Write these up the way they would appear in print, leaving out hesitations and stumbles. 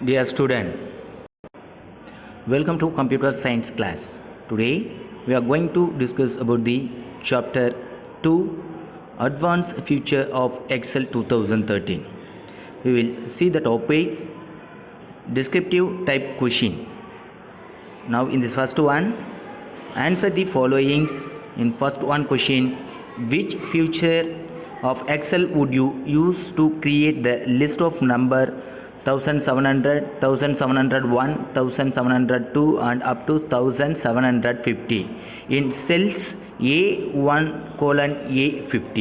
Dear student, welcome to computer science class. Today we are going to discuss about the chapter 2 Advanced Feature of Excel 2013. We will see the topic descriptive type question. Now in this first one, answer the followings. In first one question, which feature of Excel would you use to create the list of number 1700, 1701, 1702 and up to 1750 in cells A1 colon A50.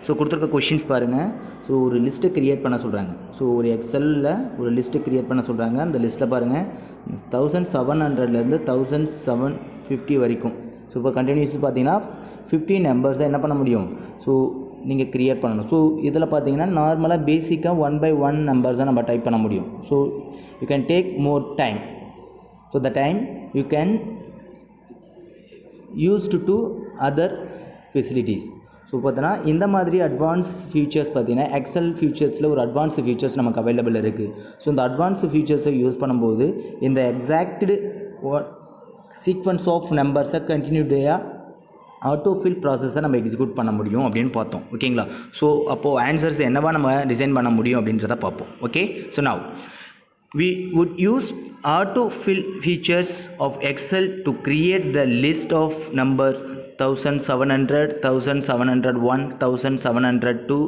So கொடுத்துருக்க questions பாருங்கள். So ஒரு லிஸ்ட்டை create பண்ண சொல்கிறாங்க. So ஒரு எக்ஸலில் ஒரு list create பண்ண சொல்கிறாங்க. அந்த லிஸ்ட்டில் பாருங்கள் 1700லேருந்து 1750 வரைக்கும். ஸோ இப்போ கண்டினியூஸ் பார்த்தீங்கன்னா 50 நம்பர்ஸை என்ன பண்ண முடியும், ஸோ நீங்கள் க்ரியேட் பண்ணணும். ஸோ இதில் பார்த்தீங்கன்னா நார்மலாக பேசிக்காக 1 by 1 நம்பர்ஸ் தான் நம்ம டைப் பண்ண முடியும். So you can take more time. So the time you can used to other facilities. So பார்த்தோன்னா இந்த மாதிரி அட்வான்ஸ் ஃபீச்சர்ஸ் பார்த்தீங்கன்னா எக்ஸல் ஃபீச்சர்ஸில் ஒரு அட்வான்ஸ் ஃபீச்சர்ஸ் நமக்கு அவைலபிள் இருக்குது. ஸோ இந்த அட்வான்ஸ் ஃபீச்சர்ஸை யூஸ் பண்ணும்போது இந்த எக்ஸாக்டு சீக்வன்ஸ் ஆஃப் நம்பர்ஸை கண்டினியூட்டியாக ஆட்டோஃபில் ப்ராசஸை நம்ம எக்ஸிக்யூட் பண்ண முடியும் அப்படின்னு பார்த்தோம். ஓகேங்களா? ஸோ அப்போது ஆன்சர்ஸ் என்னவா நம்ம டிசைன் பண்ண முடியும் அப்படின்றத பார்ப்போம். Okay, so now we would use autofill features of Excel to create the list of number 1700, 1701, 1702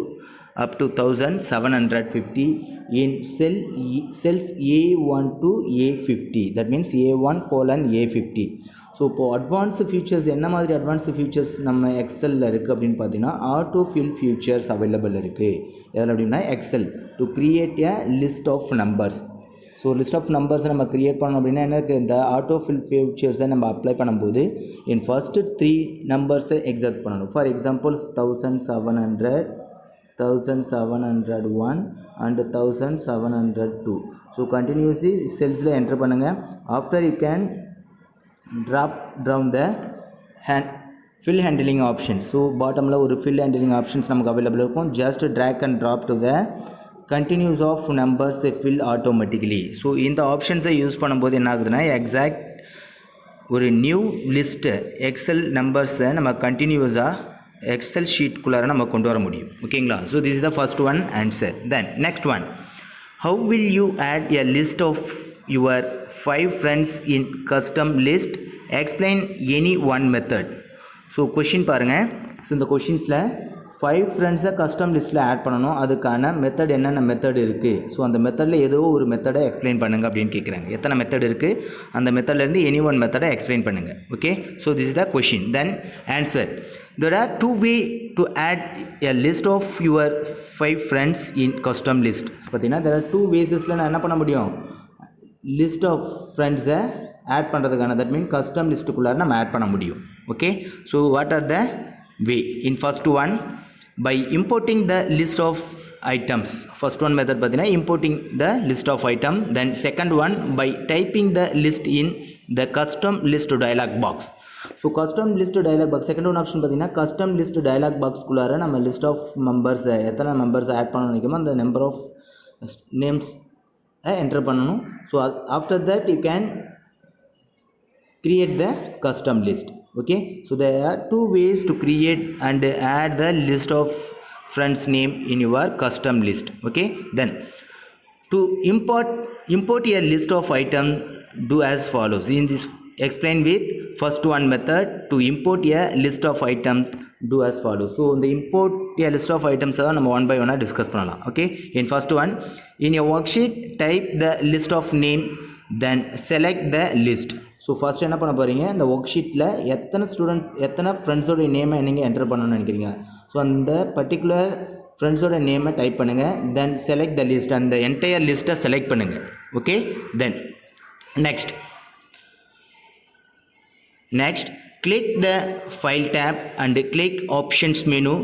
up to 1750 in cells A1 to A50. That means A1 colon A50. So இப்போது advance features என்ன மாதிரி advance features நம்ம எக்ஸலில் இருக்குது அப்படின்னு பார்த்தீங்கன்னா autofill features available இருக்குது. எதில் அப்படின்னா Excel to create a list of numbers. So list of நம்பர்ஸை நம்ம க்ரியேட் பண்ணோம் அப்படின்னா என்ன இருக்குது, இந்த ஆட்டோஃபில் ஃபியூச்சர்ஸை நம்ம அப்ளை பண்ணும்போது என் ஃபஸ்ட்டு 3 நம்பர்ஸை எக்ஸாக்ட் பண்ணணும். ஃபார் எக்ஸாம்பிள்ஸ் 1700, 1701 அண்ட் 1702. ஸோ கண்டினியூஸி செல்ஸில் என்ட்ரு பண்ணுங்கள். After you can drop down the fill handling options. So பாட்டமில் ஒரு ஃபில் ஹேண்டிலிங் ஆப்ஷன்ஸ் நமக்கு அவைலபிள் இருக்கும். Just drag and drop to the continuous of numbers fill automatically. So இந்த ஆப்ஷன்ஸை use பண்ணும்போது என்ன ஆகுதுன்னா எக்ஸாக்ட் ஒரு நியூ லிஸ்ட்டு எக்ஸல் நம்பர்ஸை நம்ம கண்டினியூஸாக எக்ஸல் ஷீட்குள்ளார நம்ம கொண்டு வர முடியும். ஓகேங்களா? So this is the first one answer. Then next one, how will you add a list of your 5 friends in custom list, explain any one method. So question பாருங்கள். So இந்த கொஷின்ஸில் 5 ஃப்ரெண்ட்ஸை கஸ்டம் லிஸ்ட்டில் ஆட் பண்ணணும். அதுக்கான method என்னென்ன method இருக்குது, so அந்த மெத்தடில் ஏதோ ஒரு மெத்தடை எக்ஸ்பிளைன் பண்ணுங்கள் அப்படின்னு கேட்குறாங்க. எத்தனை மெத்தட் இருக்குது, அந்த மெத்தட்லேருந்து எனி ஒன் மெத்தடை எக்ஸ்பிளைன் பண்ணுங்கள். Okay, so this is the question. Then answer, there are 2 ways to add a list of your 5 friends in custom list. பார்த்தீங்கன்னா there are 2 waysஸில் நான் என்ன பண்ண முடியும், லிஸ்ட் ஆஃப் ஃப்ரெண்ட்ஸை ஆட் பண்ணுறதுக்கான, தட் மீன் கஸ்டம் லிஸ்ட்டுக்குள்ளார நம்ம ஆட் பண்ண முடியும். Okay, so what are the way? In first one, by importing the list of items. First one method பார்த்தீங்கன்னா importing the list of item. Then second one, by typing the list in the custom list dialog box. So custom list dialog box second one option பார்த்தீங்கன்னா custom list dialogue பாக்ஸ்குள்ளார நம்ம list of மெம்பர்ஸை எத்தனை members add பண்ண நினைக்குமோ அந்த number of names enter பண்ணணும். So after that you can create the custom list. Okay, so there are 2 ways to create and add the list of friends name in your custom list. Okay, then to import a list of items, do as follows. In this explain with first one method, to import a list of items, do as follows. So the import a list of items are நம்ம one by one discuss பண்ணலாம். Okay, in first one, in your worksheet type the list of name, then select the list. So first என்ன பண்ண போகிறீங்க, இந்த work ஷீட்டில் எத்தனை ஃப்ரெண்ட்ஸோட நேமை நீங்கள் என்டர் பண்ணணும்னு நினைக்கிறீங்க, ஸோ அந்த பர்டிகுலர் ஃப்ரெண்ட்ஸோட நேமை டைப் பண்ணுங்கள். தென் செலக்ட் த லிஸ்ட், அந்த என்டையர் லிஸ்ட்டை செலக்ட் பண்ணுங்கள். Okay, then next click the file tab and click options menu.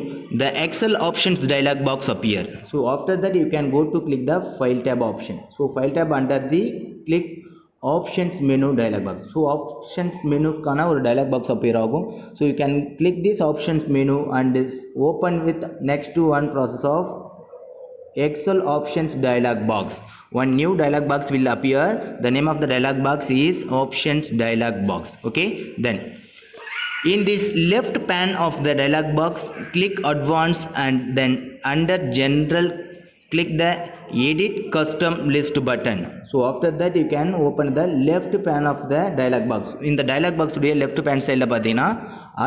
The Excel options dialog box appear. So after that you can go to click the file tab option. So file tab under the click options menu dialog box. So options menu kana or dialog box appear agum. So you can click this options menu and open with next to one process of Excel options dialog box. One new dialog box will appear. The name of the dialog box is options dialog box. Okay, then in this left pane of the dialog box, click advanced and then under general click the edit custom list button. So after that you can open the left pane of the dialog box. In the dialog box உடைய left pane side பார்த்தீங்கன்னா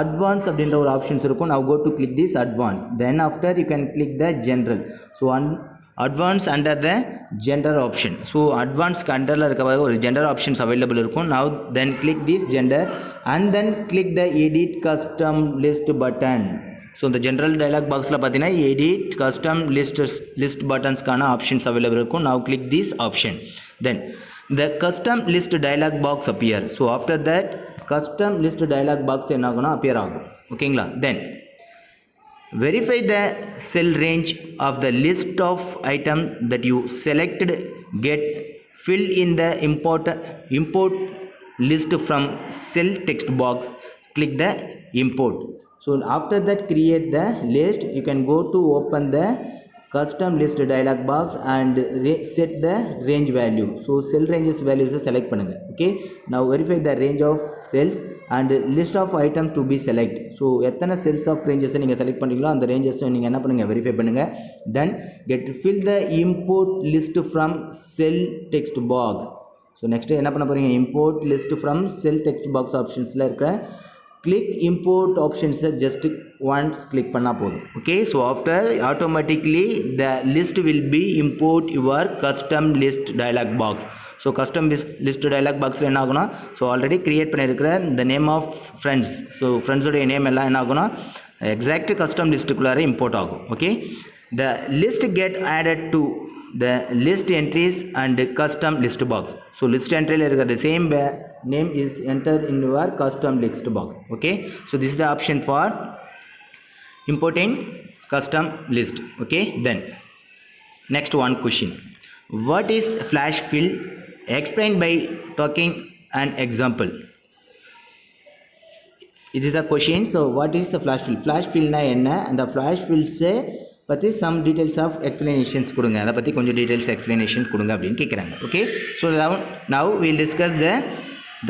advanced அப்படின்ற ஒரு options இருக்கும். Now go to click this advanced. Then after you can click the general. So advanced under the general option. So advanced கண்டரில் இருக்க ஒரு general options available இருக்கும். Now then click this gender and then click the edit custom list button. So இந்த general dialog பாக்ஸில் பார்த்தீங்கன்னா edit custom list பட்டன்ஸ்க்கான options available இருக்கும். Now click this option. Then the custom list dialog box appear. So after that custom list dialog box என்ன ஆகும்னா appear ஆகும். ஓகேங்களா? Then verify the cell range of the list of item that you selected get fill in the import list from cell text box. Click the import. So after that create the list. You can go to open the custom list dialog box and set the range value. So cell ranges values select பண்ணுங்க. Okay, now verify the range of cells and list of items to be select. So எத்தனை cells of ranges நீங்க select பண்றீங்களோ அந்த ranges நீங்க என்ன பண்ணுங்க verify பண்ணுங்க. Then get fill the import list from cell text box. So next என்ன பண்ண போறீங்க, import list from cell text box optionsல இருக்கிற click import options just once click பண்ணா போதும். Okay, so after automatically the list will be import your custom list dialog box. So custom list dialog box என்ன ஆகும்னா so already create பண்ணியிருக்கிற the name of friends. So friends உடைய name எல்லாம் என்ன ஆகும்னா exact custom listக்குள்ளார import ஆகும். Okay, the list get added to the list entries and custom list box. So list entry la irukka the same name is entered in your custom list box. Okay, so this is the option for importing custom list. Okay, then next one question, what is flash fill? Explain by talking an example. This is the question. So what is the flash fill? Flash fill na enna and the flash fill say பற்றி some details of explanations கொடுங்க, அதை பற்றி கொஞ்சம் details explanation கொடுங்க அப்படின்னு கேட்குறாங்க. Okay, so now will discuss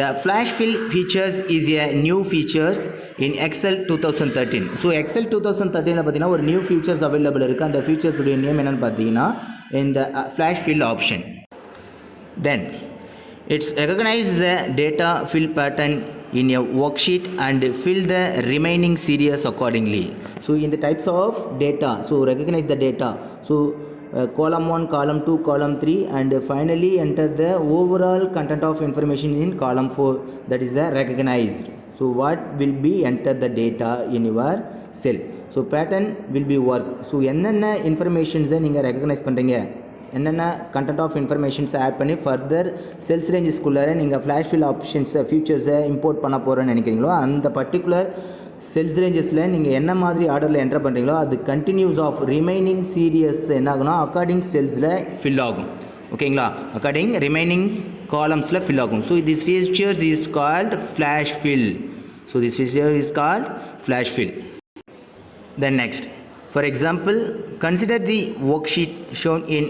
the flash fill features is a new features in Excel 2013. So Excel 2013 பார்த்தீங்கன்னா ஒரு நியூ ஃபீச்சர்ஸ் அவைலபிள் இருக்குது. அந்த ஃபீச்சர்ஸுடைய நேம் என்னென்னு பார்த்தீங்கன்னா இந்த flash fill option. Then it's recognize the data fill pattern in a worksheet and fill the remaining series accordingly. So in the types of data, so recognize the data. So column 1, column 2, column 3 and finally enter the overall content of information in column 4, that is the recognized. So what will be enter the data in your cell. So pattern will be work. So என்னென்ன இன்ஃபர்மேஷன்ஸை நீங்கள் recognise பண்ணுறீங்க, என்னென்ன content of இன்ஃபர்மேஷன்ஸை add பண்ணி further cells ரேஞ்சஸ்குள்ளார நீங்கள் flash fill ஆப்ஷன்ஸை ஃபியூச்சர்ஸை import பண்ண போகிறேன்னு நினைக்கிறீங்களோ அந்த பர்டிகுலர் செல்ஸ் ரேஞ்சஸில் நீங்கள் என்ன மாதிரி ஆர்டரில் என்டர் பண்ணுறீங்களோ அது கண்டினியூஸ் ஆஃப் ரிமைனிங் சீரியஸ் என்ன ஆகுனா அக்கார்டிங் செல்ஸில் ஃபில் ஆகும். ஓகேங்களா, அக்கார்டிங் ரிமைனிங் காலம்ஸில் ஃபில் ஆகும். So this features is called flash fill. So this feature is called flash fill. Then next, for example, consider the worksheet shown in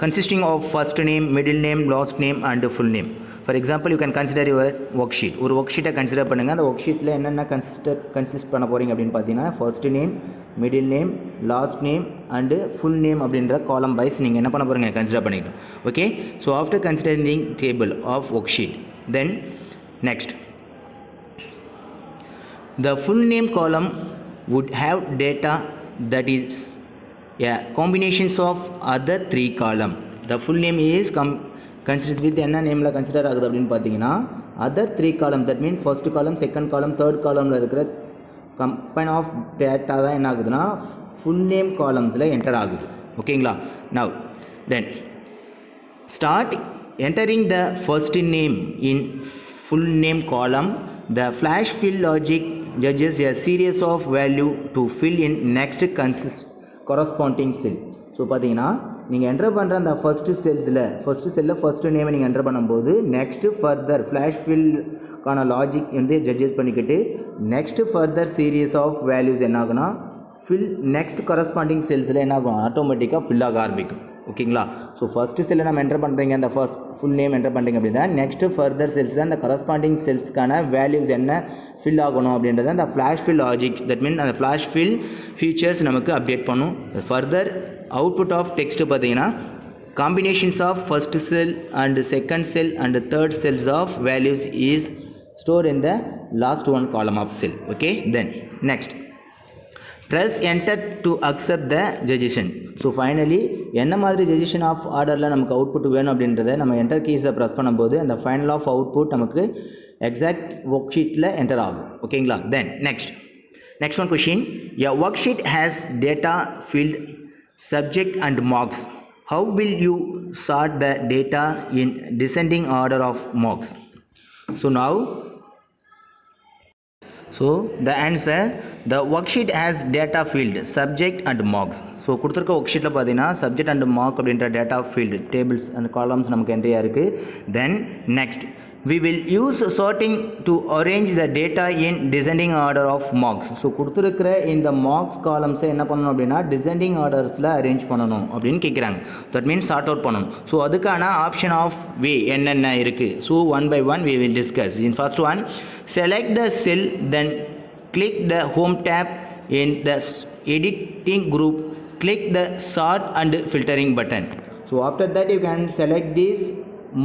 consisting of first name, middle name, last name and full name. For example, you can consider your worksheet. ஒரு worksheet consider பண்ணுங்க. அந்த worksheetல என்னென்ன consist பண்ண போறீங்க அப்படின்னு பார்த்தீங்கன்னா first name, middle name, last name and full name அப்படின்ற காலம் வைஸ் நீங்கள் என்ன பண்ண போறீங்க கன்சிடர் பண்ணிக்கணும். Okay, so after considering table of worksheet, then next the full name column would have data that is combinations of other 3 column. The full name is considered with என்ன நேமில் consider ஆகுது அப்படின்னு பார்த்தீங்கன்னா other 3 column, that means first column, second column, third columnல இருக்கிற combine of data தான் என்ன ஆகுதுன்னா full name காலம்ஸில் enter ஆகுது. ஓகேங்களா, now then start entering the first name in full name column. The flash fill logic judges a series of value to fill in next corresponding cell. So பார்த்தீங்கன்னா நீங்கள் enter பண்ணுற அந்த first செல்லில் first நேமை நீங்கள் enter பண்ணும்போது next further flash ஃபில்கான logic வந்து ஜட்ஜஸ் பண்ணிக்கிட்டு next further series of values என்ன ஆகுனா fill next corresponding cells என்ன ஆகும் ஆட்டோமேட்டிக்காக ஃபில் ஆக ஆரம்பிக்கும் ஓகேங்களா ஸோ ஃபஸ்ட்டு செல்லை நம்ம என்டர் பண்ணுறீங்க அந்த ஃபர்ஸ்ட் ஃபுல் நேம் என்டர் பண்ணுறீங்க அப்படின்னா நெக்ஸ்ட்டு ஃபர்தர் செல்ஸில் அந்த கரஸ்பாண்டிங் செல்ஸ்க்கான வேல்யூஸ் என்ன ஃபில் ஆகணும் அப்படின்றத அந்த flash fill logics that mean அந்த ஃப்ளாஷ் ஃபில் ஃபீச்சர்ஸ் நமக்கு அப்டேட் பண்ணும் ஃபர்தர் அவுட்புட் ஆஃப் டெக்ஸ்ட்டு பார்த்தீங்கன்னா combinations of first cell and second cell and third cells of values is stored in the last one column of cell. Okay, then next press enter to accept the suggestion. So finally என்ன மாதிரி suggestion of orderல நமக்கு output வேணும் அப்படின்றத நம்ம enter keys press பண்ணும்போது அந்த final of output நமக்கு exact worksheetல enter ஆகும் ஓகேங்களா. Then next one question, a worksheet has data field subject and marks. How will you sort the data in descending order of marks? So the answer, the worksheet has data field subject and marks. So கொடுத்திருக்க worksheetல பார்த்தீங்கன்னா subject and mark அப்படின்ற data field tables and columns நமக்கு என்ட்ரியா இருக்கு. Then next we will use sorting to arrange the data in descending order of marks. So கொடுத்துருக்கிற இந்த marks காலம்ஸை என்ன பண்ணணும் அப்படின்னா டிசெண்டிங் ஆர்டர்ஸில் அரேஞ்ச் பண்ணணும் அப்படின்னு கேட்குறாங்க. தட் மீன்ஸ் சார்ட் அவுட் பண்ணணும். ஸோ அதுக்கான ஆப்ஷன் ஆஃப் வே என்னென்ன இருக்குது. So one by one we will discuss. In first one, select the cell, then click the home tab. In the editing group, click the sort and filtering button. So after that you can select this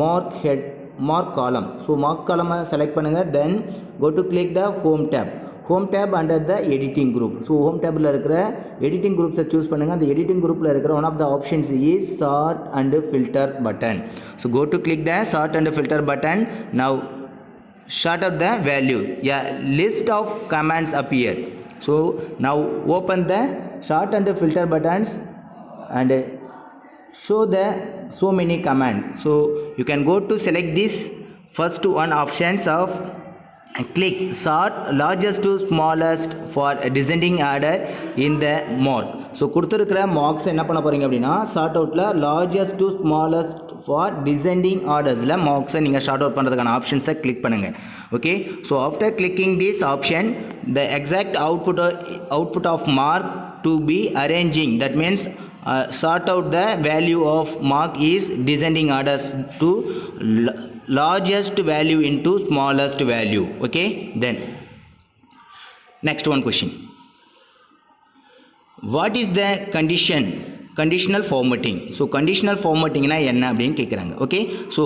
mark column. So mark column select பண்ணுங்க, then go to click the home tab under the editing group. So home tab ல இருக்கிற editing groups choose பண்ணுங்க. அந்த editing group ல இருக்கிற one of the options is sort and filter button. So go to click the sort and filter button. Now sort out the value. A list of commands appear. So now open the sort and filter buttons and show the so many commands. So you can go to select this first one options of click sort largest to smallest for descending order in the mark. So கொடுத்திருக்கிற marks என்ன பண்ண போறீங்க அப்படின்னா sort outல largest to smallest for descending ordersல marks நீங்க sort out பண்றதுக்கான ஆப்ஷன்ஸை click பண்ணுங்க. Okay, so after clicking this option, the exact output of mark to be arranging, that means sort out the value of mark is descending orders to largest value into smallest value. Okay, then next one question, what is the conditional formatting? So conditional formatting na enna அப்படினு கேக்குறாங்க. Okay, so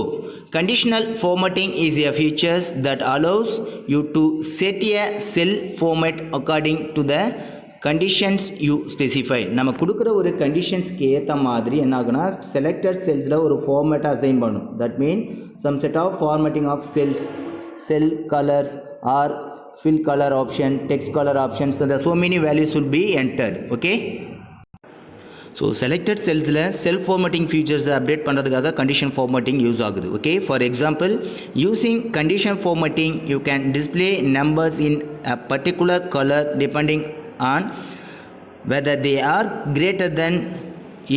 conditional formatting is a features that allows you to set a cell format according to the conditions you specify. நம்ம கொடுக்குற ஒரு கண்டிஷன்ஸ்க்கு ஏற்ற மாதிரி என்ன ஆகுனா selected செல்ஸில் ஒரு ஃபார்மேட்டை அசைன் பண்ணும். That mean some set of formatting of cells, cell colours or fill colour option, text colour options, அந்த so many values will be entered. Okay, so selected செல்ஸில் செல்ஃப் ஃபார்மேட்டிங் ஃபீச்சர்ஸை அப்டேட் பண்ணுறதுக்காக condition formatting use ஆகுது. Okay, for example using condition formatting you can display numbers in a particular colour depending on whether they are greater than,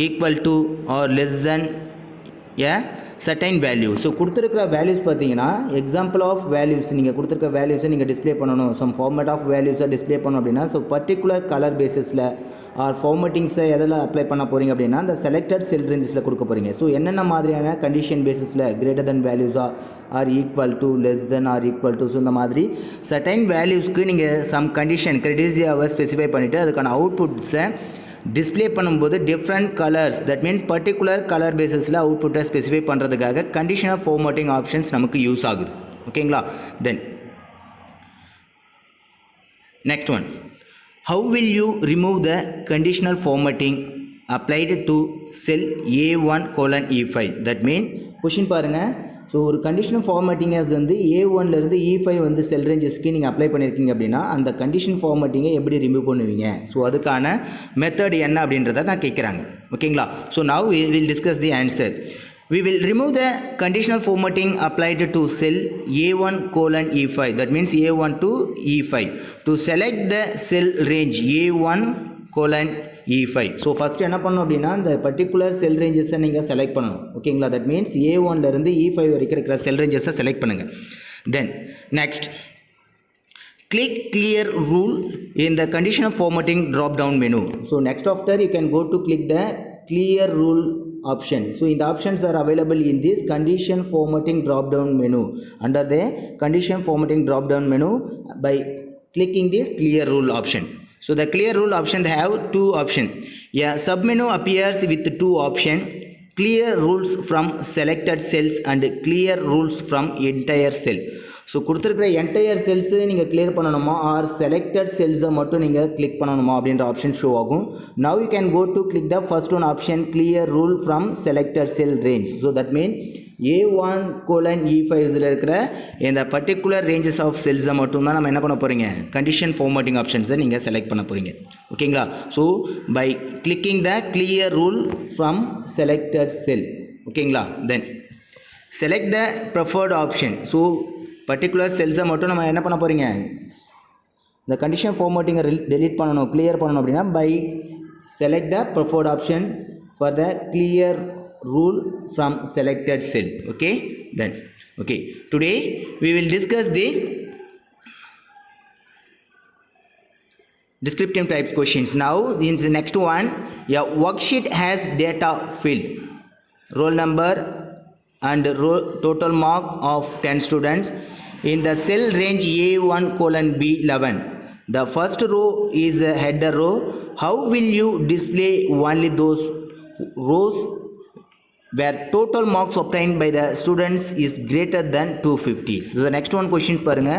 equal to or less than a certain value. So கொடுத்துருக்கிற values பார்த்தீங்கன்னா example of values நீங்கள் கொடுத்துருக்க வேல்யூஸை நீங்கள் display பண்ணணும். Some format of வேல்யூஸை display பண்ணணும் அப்படின்னா ஸோ பர்டிகுலர் கலர் பேசிஸில் ஆர் ஃபார்மேட்டிங்ஸை எதில் அப்ளை பண்ண போகிறீங்க அப்படின்னா அந்த செலக்டட் செல் ரேஞ்சஸில் கொடுக்க போகிறீங்க. ஸோ என்னென்ன மாதிரியான கண்டிஷன் பேசிஸில் கிரேட்டர் தென் வேல்யூஸாக or equal to, less than or equal to, so இந்த மாதிரி சர்டைன் வேல்யூஸ்க்கு நீங்கள் சம் கண்டிஷன் கிரைட்டீரியாவை ஸ்பெசிஃபை பண்ணிவிட்டு அதுக்கான அவுட்புட்ஸை டிஸ்பிளே பண்ணும்போது different colours, that mean particular colour பேசிஸில் அவுட்புட்டை ஸ்பெசிஃபை பண்ணுறதுக்காக கண்டிஷனல் ஃபார்மேட்டிங் ஆப்ஷன்ஸ் நமக்கு யூஸ் ஆகுது. ஓகேங்களா, then next one, how will you remove the conditional formatting applied to cell A1:E5? that mean question பாருங்க. ஸோ ஒரு கண்டிஷனல் ஃபார்மேட்டிங்கை வந்து A1லேருந்து E5 வந்து செல் ரேஞ்சஸ்க்கு நீங்கள் அப்ளை பண்ணியிருக்கீங்க அப்படின்னா அந்த கண்டிஷன் ஃபார்மேட்டிங்கை எப்படி ரிமூவ் பண்ணுவீங்க? ஸோ அதுக்கான மெத்தட் என்ன அப்படின்றத தான் கேட்குறாங்க. ஓகேங்களா, so now we will discuss the answer. We will remove the conditional formatting applied to cell A1:E5, that means A1 to E5, to select the cell range A1:E5. So first என்ன பண்ணணும் அப்படின்னா இந்த particular செல் ரேஞ்சஸை நீங்கள் select பண்ணணும். ஓகேங்களா, that means A1லேருந்து E5 வரைக்கும் இருக்கிற செல் ரேஞ்சஸை select பண்ணுங்கள். Then next click clear rule in the condition of formatting drop down menu. So next after you can go to click the clear rule option. So in the options are available in this condition formatting drop down menu. Under the condition formatting drop down menu, by clicking this clear rule option. So the clear rule option they have two options. Yeah, submenu appears with two options: clear rules from selected cells and clear rules from entire cell. So கொடுத்துருக்கிற entire cells நீங்கள் clear பண்ணணுமா or selected செல்ஸை மட்டும் நீங்கள் click பண்ணணுமா அப்படின்ற ஆப்ஷன் show ஆகும். Now you can go to click the first one option clear rule from selected cell range. So that mean A1:E5 இதில் இருக்கிற இந்த பர்டிகுலர் ரேஞ்சஸ் ஆஃப் செல்ஸை மட்டும்தான் நம்ம என்ன பண்ண போகிறீங்க, கண்டிஷன் ஃபார்மேட்டிங் ஆப்ஷன்ஸை நீங்கள் செலக்ட் பண்ண போகிறீங்க. ஓகேங்களா? So by clicking the clear rule from selected cell. ஓகேங்களா? Then select the preferred option. So particular செல்ஸை மட்டும் நம்ம என்ன பண்ண போகிறீங்க, இந்த கண்டிஷன் ஃபார்மேட்டிங்கை டெலீட் பண்ணணும், கிளியர் பண்ணணும் அப்படின்னா by select the preferred option for the clear rule from selected cell. Okay, then okay, today we will discuss the descriptive type questions. Now in the next one, a worksheet has data field, roll number and total mark of 10 students in the cell range A1:B11. The first row is the header row. How will you display only those rows where total marks obtained by the students is greater than 250? So the next one questions பாருங்க,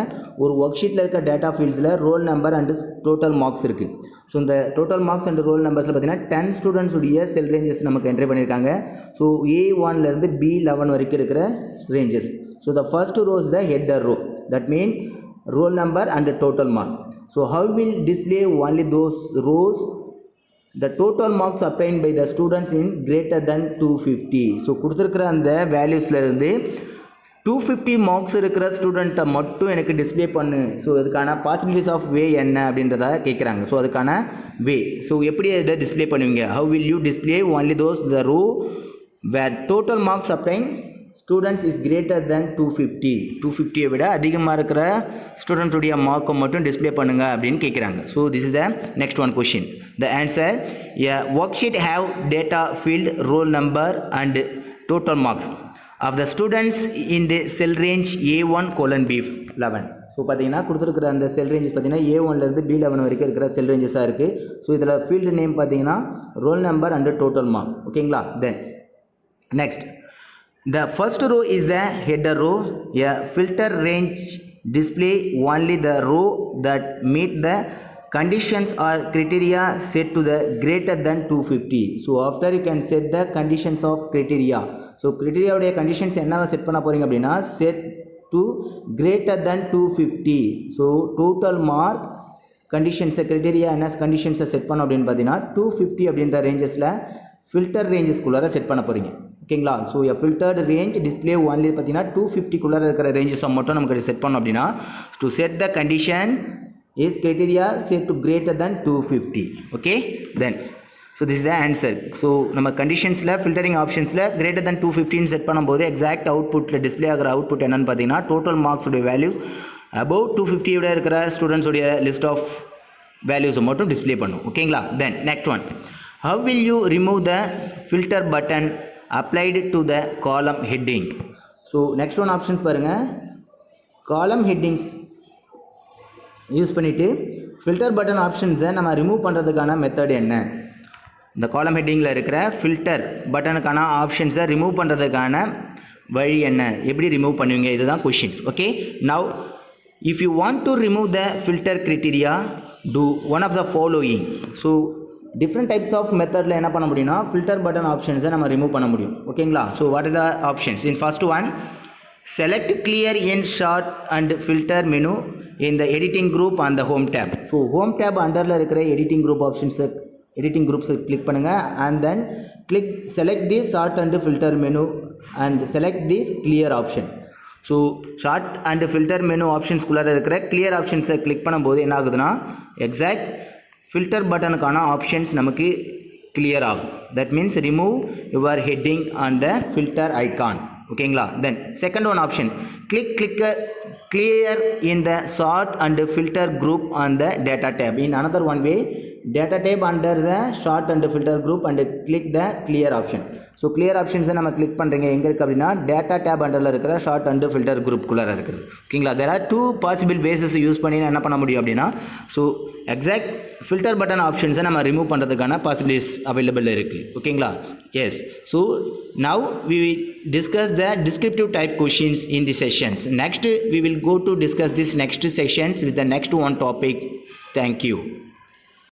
ஒரு ஒர்க் ஷீட்டில் இருக்க data ஃபீல்ட்ஸில் roll number and total marks இருக்குது. So இந்த total marks and roll நம்பர்ஸில் பார்த்தீங்கன்னா 10 ஸ்டூடெண்ட்ஸ் உடைய செல் ரேஞ்சஸ் நமக்கு என்ட்ரி பண்ணியிருக்காங்க. ஸோ A1லேருந்து B11 வரைக்கும் இருக்கிற ranges. So the first row is the header row, that mean roll number and total mark. So how will display only those rows the total marks obtained by the students in greater than 250. So கொடுத்துருக்கிற அந்த வேல்யூஸ்லேருந்து 250 marks இருக்கிற ஸ்டூடெண்ட்டை மட்டும் எனக்கு display பண்ணு. So அதுக்கான possibilities of வே என்ன அப்படின்றத கேட்குறாங்க. ஸோ அதுக்கான வே, ஸோ எப்படி அதை டிஸ்பிளே பண்ணுவீங்க, how will you display only those the row where total marks obtained students is greater than 250. 250 விட அதிகமாக இருக்கிற ஸ்டூடெண்ட்டுடைய மார்க்கை மட்டும் டிஸ்பிளே பண்ணுங்க அப்படின்னு கேட்குறாங்க. So this is the next one question. The answer, a worksheet have data field, roll number and total marks of the students in the cell range A1:B11. So பார்த்தீங்கன்னா கொடுத்துருக்கிற அந்த செல் ரேஞ்சஸ் பார்த்தீங்கன்னா A1லேருந்து B11 வரைக்கும் இருக்கிற செல் ரேஞ்சஸாக இருக்குது. So இதில் field name பார்த்தீங்கன்னா roll number and total mark. ஓகேங்களா? Then next, the first row is the header row. A filter range display only the row that meet the conditions or criteria set to the greater than 250. So after you can set the conditions of criteria. So criteria உடைய conditions என்னவா set பண்ண போறீங்க அப்படின்னா set to greater than 250. So total mark conditions criteria என்ன conditions set பண்ண அப்படின்னு பார்த்தீங்கன்னா 250 அப்படின்ற ரேஞ்சஸில் ஃபில்டர் ரேஞ்சஸ்குள்ளார செட் பண்ண போகிறீங்க. ஓகேங்களா? ஸோ எ ஃபில்டர்டு ரேஞ்ச் டிஸ்பிளே ஒன்லி பார்த்தீங்கன்னா 250குள்ளார இருக்கிற ரேஞ்சஸை மட்டும் நமக்கு செட் பண்ணோம் அப்படின்னா to set the condition is criteria set to greater than 250. Okay, then so this is the answer. So நம்ம கண்டிஷன்ஸில் ஃபில்டரிங் ஆப்ஷன்ஸில் கிரேட்டர் தென் 250 செட் பண்ணும்போது எக்ஸாக்ட் அவுட்புட்டில் டிஸ்பிளே ஆகிற அவுட்புட் என்னன்னு பார்த்தீங்கன்னா டோட்டல் மார்க்ஸுடைய வேல்யூஸ் அபவ் 250 விட இருக்கிற ஸ்டூடெண்ட்ஸுடைய லிஸ்ட் ஆஃப் வேல்யூஸை மட்டும் டிஸ்பிளே பண்ணும். ஓகேங்களா? Then next one, how will you remove the filter button applied to the column heading? So next one option பாருங்க, column headings யூஸ் பண்ணிவிட்டு ஃபில்டர் பட்டன் ஆப்ஷன்ஸை நம்ம ரிமூவ் பண்ணுறதுக்கான மெத்தட் என்ன, இந்த காலம் ஹெட்டிங்கில் இருக்கிற ஃபில்டர் பட்டனுக்கான ஆப்ஷன்ஸை ரிமூவ் பண்ணுறதுக்கான வழி என்ன, எப்படி ரிமூவ் பண்ணுவீங்க, இதுதான் questions. Okay, now if you want to remove the filter criteria to one of the following. So different types of மெத்தடில் என்ன பண்ண முடியும்னா ஃபில்டர் பட்டன் ஆப்ஷன்ஸை நம்ம ரிமூவ் பண்ண முடியும். ஓகேங்களா? So what is the options? In first one, select clear in sort and filter menu in the editing group on the home tab. So home tab அண்டரில் இருக்கிற எடிட்டிங் குரூப் ஆப்ஷன்ஸை editing குரூப்ஸை click பண்ணுங்கள் and then click select this sort and filter menu and select this clear option. So sort and filter menu ஆப்ஷன்ஸ்குள்ளார இருக்கிற clear ஆப்ஷன்ஸை click பண்ணும்போது என்ன ஆகுதுன்னா எக்ஸாக்ட் ஃபில்டர் பட்டனுக்கான ஆப்ஷன்ஸ் நமக்கு கிளியர் ஆகும். That means remove your heading on the filter icon. ஓகேங்களா? Then second one option, clear in the sort and filter group on the data tab. In another one way, data tab under the sort and filter group and click the clear option. So clear options நம்ம click பண்றீங்க எங்க இருக்கு அப்படின்னா data tab underல இருக்கிற sort and filter group குள்ளார இருக்குது. ஓகேங்களா? there are two possible ways use பண்ணி என்ன பண்ண முடியும் அப்படின்னா so exact filter button options நம்ம ரிமூவ் பண்றதுக்கான possibilities available இருக்கு. ஓகேங்களா? yes. so now we will discuss the descriptive type questions in the sessions. Next we will go to discuss this next sessions with the next one topic. Thank you.